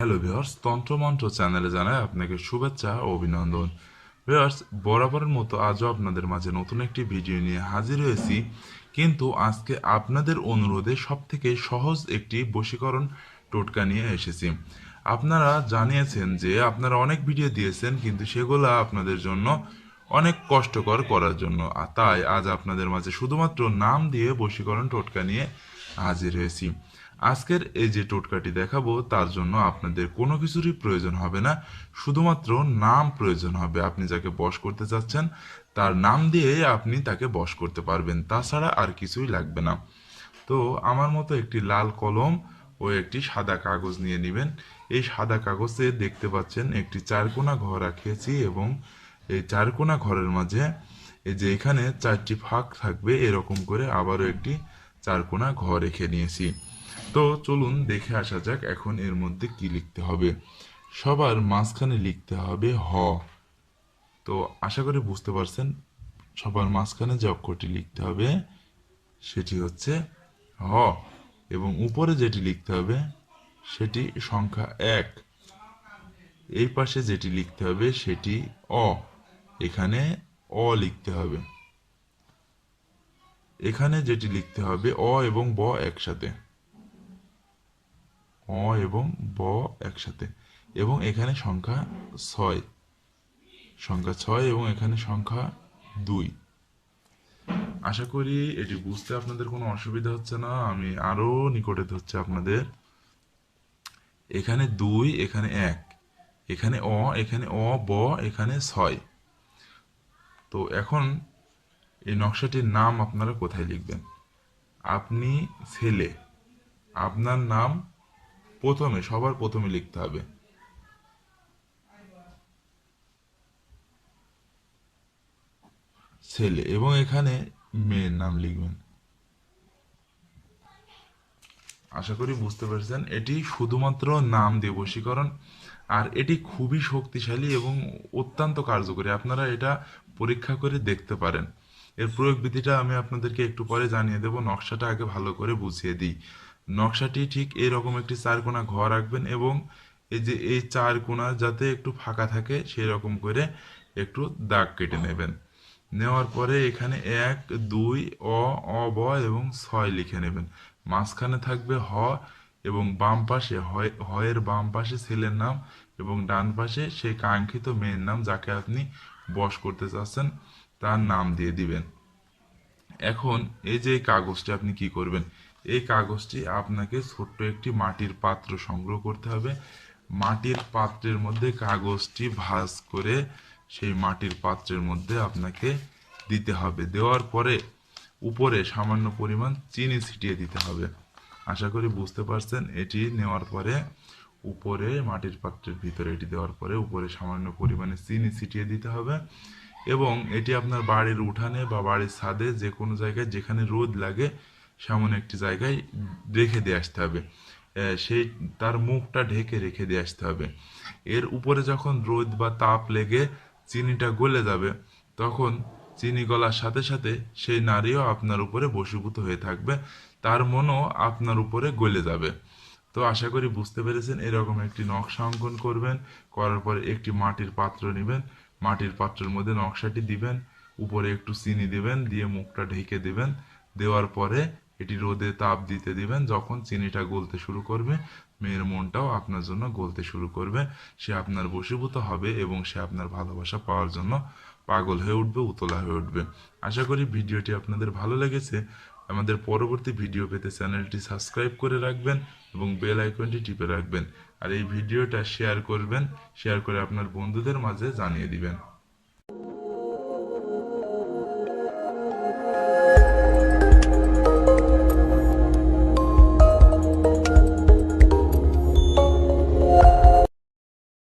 Hello viewers, তন্ত্রমন্ত্র চ্যানেলে জানাই আপনাকে শুভেচ্ছা ও অভিনন্দন। ভিউয়ার্স, বরাবরের মতো আজও আপনাদের মাঝে নতুন একটি ভিডিও নিয়ে হাজির হয়েছি। কিন্তু আজকে আপনাদের অনুরোধে সবথেকে সহজ একটি বশীকরণ টোটকা নিয়ে এসেছি। আপনারা জানিয়েছেন যে আপনারা অনেক ভিডিও দিয়েছেন, কিন্তু সেগুলো আপনাদের জন্য অনেক কষ্টকর করার জন্য, আর তাই আজ আপনাদের মাঝে শুধুমাত্র নাম দিয়ে বশীকরণ টোটকা নিয়ে হাজির হয়েছি। আজকের এই যে টোটকাটি দেখাবো তার জন্য আপনাদের কোনো কিছুরই প্রয়োজন হবে না, শুধুমাত্র নাম প্রয়োজন হবে। আপনি যাকে বশ করতে চাচ্ছেন তার নাম দিয়ে আপনি তাকে বশ করতে পারবেন, তাছাড়া আর কিছুই লাগবে না। তো আমার মতো একটি লাল কলম ও একটি সাদা কাগজ নিয়ে নেবেন। এই সাদা কাগজে দেখতে পাচ্ছেন একটি চারকোনা ঘর রাখিয়েছি, এবং এই চারকোনা ঘরের মাঝে এই যে এখানে চারটি ফাঁক থাকবে, এরকম করে আবারও একটি চারকোনা ঘর রেখে নিয়েছি। তো চলুন দেখে আসা যাক এখন এর মধ্যে কি লিখতে হবে। সবার মাঝখানে লিখতে হবে হ। তো আশা করি বুঝতে পারছেন, সবার মাঝখানে যে অক্ষরটি লিখতে হবে সেটি হচ্ছে হ, এবং উপরে যেটি লিখতে হবে সেটি সংখ্যা 1। এই পাশে যেটি লিখতে হবে সেটি অ, এখানে অ লিখতে হবে। এখানে যেটি লিখতে হবে অ এবং ব একসাথে, অ এবং ব একসাথে, এবং এখানে সংখ্যা 6, সংখ্যা 6, এবং এখানে সংখ্যা 2। আশা করি এটি বুঝতে আপনাদের কোনো অসুবিধা হচ্ছে না। আমি আরো নিকটে ধরছি আপনাদের। এখানে 2, এখানে 1, এখানে অ, এখানে অ, ব, এখানে 6। তো এখন এই নকশাটির নাম আপনারা কোথায় লিখবেন? আপনি ছেলে, আপনার নাম প্রথমে, সবার প্রথমে লিখতে হবে ছেলে, এবং এখানে মেয়ের নাম লিখবেন। আশা করি বুঝতে পেরেছেন, এটি শুধুমাত্র নাম দিয়ে বশীকরণ, আর এটি খুবই শক্তিশালী এবং অত্যন্ত কার্যকরী। আপনারা এটা পরীক্ষা করে দেখতে পারেন। এর প্রয়োগ বিধিটা আমি আপনাদেরকে একটু পরে জানিয়ে দেব, নকশাটা আগে ভালো করে বুঝিয়ে দিই। নকশাটি ঠিক এরকম একটি চারকোনা ঘর রাখবেন, এবং এই যে এই চার কোণা যাতে একটু ফাঁকা থাকে সেই রকম করে একটু দাগ কেটে নেবেন। নেওয়ার পরে এখানে 1, 2, অ, অ, ব এবং 6 লিখে নেবেন। মাঝখানে থাকবে হ, এবং বাম পাশে হয়ের বাম পাশে ছেলের নাম, এবং ডান পাশে সেই কাঙ্ক্ষিত মেয়ের নাম যাকে আপনি বশ করতে চাচ্ছেন তার নাম দিয়ে দিবেন। এখন এই যে কাগজটি আপনি কি করবেন? এই কাগজটি আপনাকে ছোট্ট একটি মাটির পাত্র সংগ্রহ করতে হবে। মাটির পাত্রের মধ্যে কাগজটি ভাঁজ করে সেই মাটির পাত্রের মধ্যে আপনাকে দিতে হবে। দেওয়ার পরে উপরে সামান্য পরিমাণ চিনি ছিটিয়ে দিতে হবে। আশা করি বুঝতে পারছেন। এটি নেওয়ার পরে উপরে মাটির পাত্রের ভিতরে এটি দেওয়ার পরে উপরে সামান্য পরিমাণে চিনি ছিটিয়ে দিতে হবে, এবং এটি আপনার বাড়ির উঠানে বা বাড়ির ছাদে যে কোনো জায়গায় যেখানে রোদ লাগে সেমন একটি জায়গায় রেখে দিয়ে আসতে হবে। সেই তার মুখটা ঢেকে রেখে দিয়ে আসতে হবে। এর উপরে যখন রোদ বা তাপ লেগে চিনিটা গলে যাবে, তখন চিনি গলার সাথে সাথে সেই নারীও আপনার উপরে বশীভূত হয়ে থাকবে, তার মনও আপনার উপরে গলে যাবে। তো আশা করি বুঝতে পেরেছেন। এরকম একটি নকশা অঙ্কন করবেন, করার পরে একটি মাটির পাত্র নেবেন, মাটির পাত্রের মধ্যে নকশাটি দিবেন, উপরে একটু চিনি দিবেন, দিয়ে মুখটা ঢেকে দিবেন। দেওয়ার পরে এটি রোদে তাপ দিতে দিবেন। যখন চিনিটা গলতে শুরু করবে, মেয়ের মনটাও আপনার জন্য গলতে শুরু করবে। সে আপনার বশীভূত হবে, এবং সে আপনার ভালোবাসা পাওয়ার জন্য পাগল হয়ে উঠবে, উতলা হয়ে উঠবে। আশা করি ভিডিওটি আপনাদের ভালো লেগেছে। আমাদের পরবর্তী ভিডিও পেতে চ্যানেলটি সাবস্ক্রাইব করে রাখবেন, এবং বেল আইকনটি টিপে রাখবেন। আর এই ভিডিওটা শেয়ার করবেন, শেয়ার করে আপনার বন্ধুদের মাঝে জানিয়ে দিবেন।